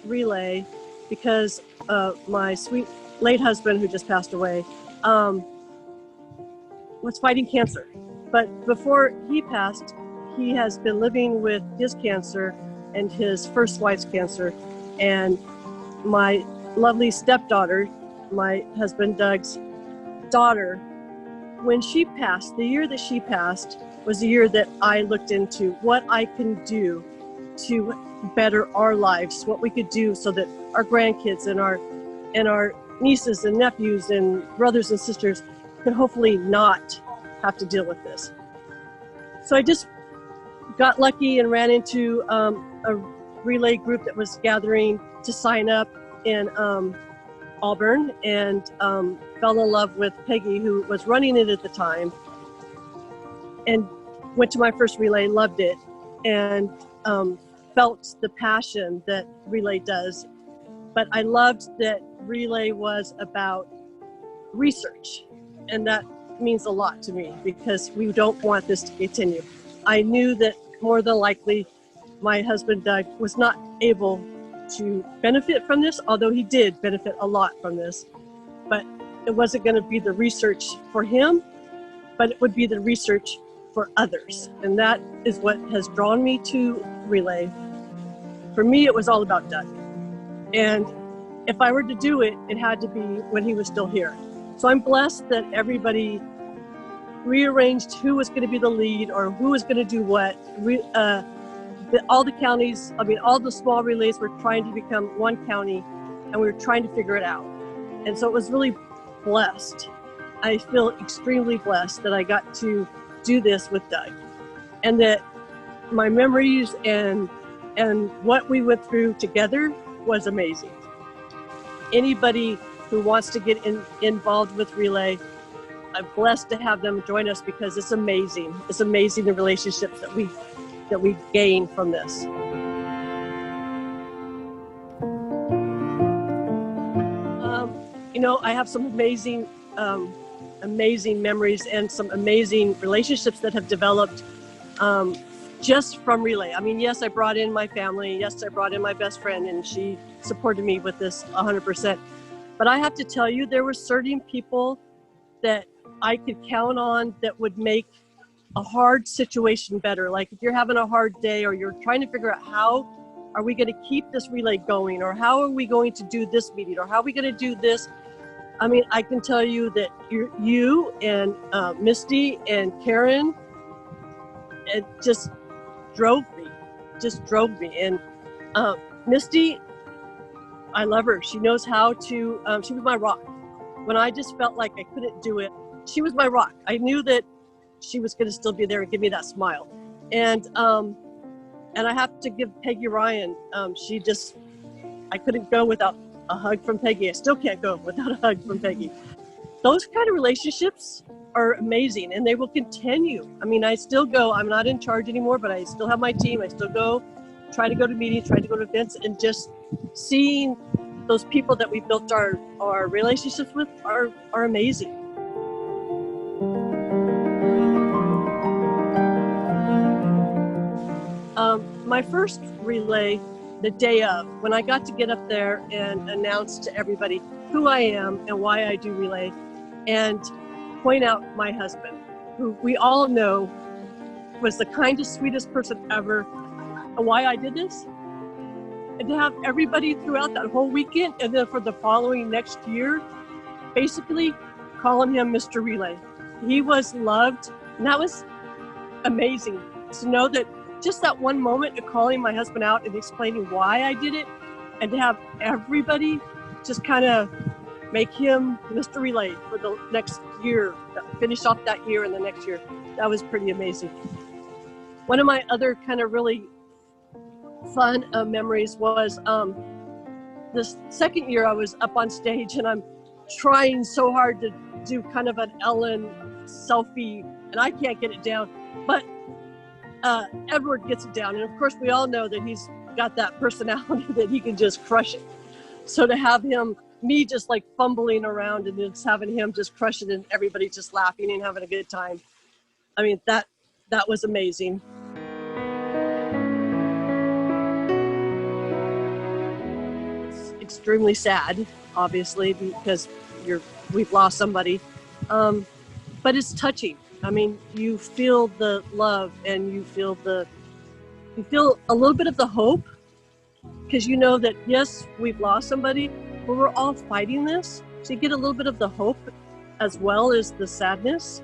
relay because my sweet late husband, who just passed away, was fighting cancer. But before he passed, he has been living with his cancer and his first wife's cancer. And my lovely stepdaughter, my husband Doug's daughter, when she passed, the year that she passed was the year that I looked into what I can do to better our lives, what we could do so that our grandkids and our nieces and nephews and brothers and sisters could hopefully not have to deal with this. So I just got lucky and ran into a relay group that was gathering to sign up in Auburn, and fell in love with Peggy, who was running it at the time, and went to my first relay, loved it, and felt the passion that relay does. But I loved that relay was about research, and that means a lot to me because we don't want this to continue. I knew that more than likely my husband Doug was not able to benefit from this, although he did benefit a lot from this. But it wasn't going to be the research for him, but it would be the research for others. And that is what has drawn me to relay. For me, it was all about Doug. And if I were to do it, it had to be when he was still here. So I'm blessed that everybody rearranged who was going to be the lead or who was going to do what. All the counties, all the small relays were trying to become one county, and we were trying to figure it out. And so it was really blessed. I feel extremely blessed that I got to do this with Doug, and that my memories and what we went through together was amazing. Anybody who wants to get involved with relay, I'm blessed to have them join us because it's amazing. It's amazing the relationships that we gain from this. I have some amazing memories and some amazing relationships that have developed just from relay. Yes, I brought in my family. Yes, I brought in my best friend, and she supported me with this 100%. But I have to tell you, there were certain people that I could count on that would make a hard situation better. Like if you're having a hard day or you're trying to figure out how are we going to keep this relay going, or how are we going to do this meeting, or how are we going to do this. I can tell you that you and Misty and Karen, it just drove me. And Misty, I love her. She knows how to, she was my rock. When I just felt like I couldn't do it, she was my rock. I knew that she was going to still be there and give me that smile. And I have to give Peggy Ryan, I couldn't go without a hug from Peggy. I still can't go without a hug from Peggy. Those kind of relationships are amazing, and they will continue. I still go, I'm not in charge anymore, but I still have my team. I still go, try to go to meetings, try to go to events, and just seeing those people that we built our relationships with are amazing. My first relay, the day of, when I got to get up there and announce to everybody who I am and why I do relay, and point out my husband, who we all know was the kindest, sweetest person ever, and why I did this, and to have everybody throughout that whole weekend, and then for the following next year, basically calling him Mr. Relay. He was loved, and that was amazing to know that just that one moment of calling my husband out and explaining why I did it, and to have everybody just kind of make him Mr. Relay for the next year, finish off that year and the next year. That was pretty amazing. One of my other kind of really fun memories was this second year I was up on stage, and I'm trying so hard to do kind of an Ellen selfie, and I can't get it down, but Edward gets it down. And of course we all know that he's got that personality that he can just crush it. So to have me just like fumbling around and just having him just crush it and everybody just laughing and having a good time. That was amazing. extremely sad, obviously, because we've lost somebody. But it's touching. I mean, you feel the love and you feel a little bit of the hope, because you know that, yes, we've lost somebody, but we're all fighting this. So you get a little bit of the hope as well as the sadness.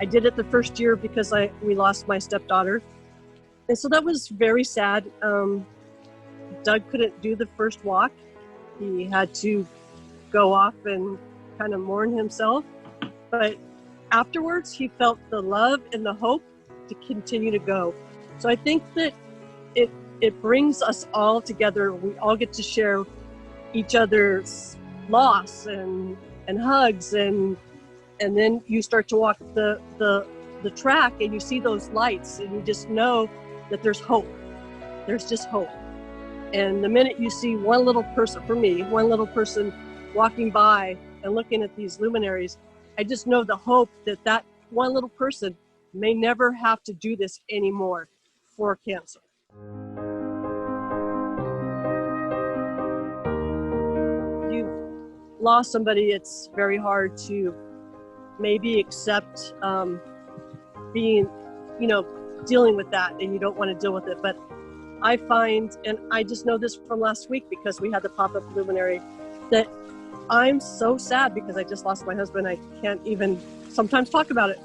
I did it the first year because we lost my stepdaughter. And so that was very sad. Doug couldn't do the first walk. He had to go off and kind of mourn himself. But afterwards, he felt the love and the hope to continue to go. So I think that it brings us all together. We all get to share each other's loss and hugs, and then you start to walk the track and you see those lights and you just know that there's hope. There's just hope. And the minute you see one little person, for me, one little person walking by and looking at these luminaries, I just know the hope that one little person may never have to do this anymore for cancer. You've lost somebody, it's very hard to maybe accept being, dealing with that, and you don't want to deal with it. But I find, and I just know this from last week because we had the pop-up luminary, that I'm so sad because I just lost my husband. I can't even sometimes talk about it.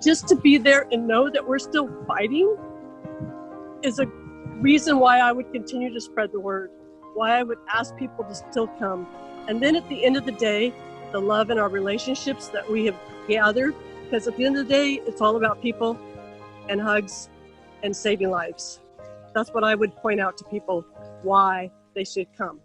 Just to be there and know that we're still fighting is a reason why I would continue to spread the word, why I would ask people to still come. And then at the end of the day, the love in our relationships that we have gathered, because at the end of the day, it's all about people and hugs and saving lives. That's what I would point out to people, why they should come.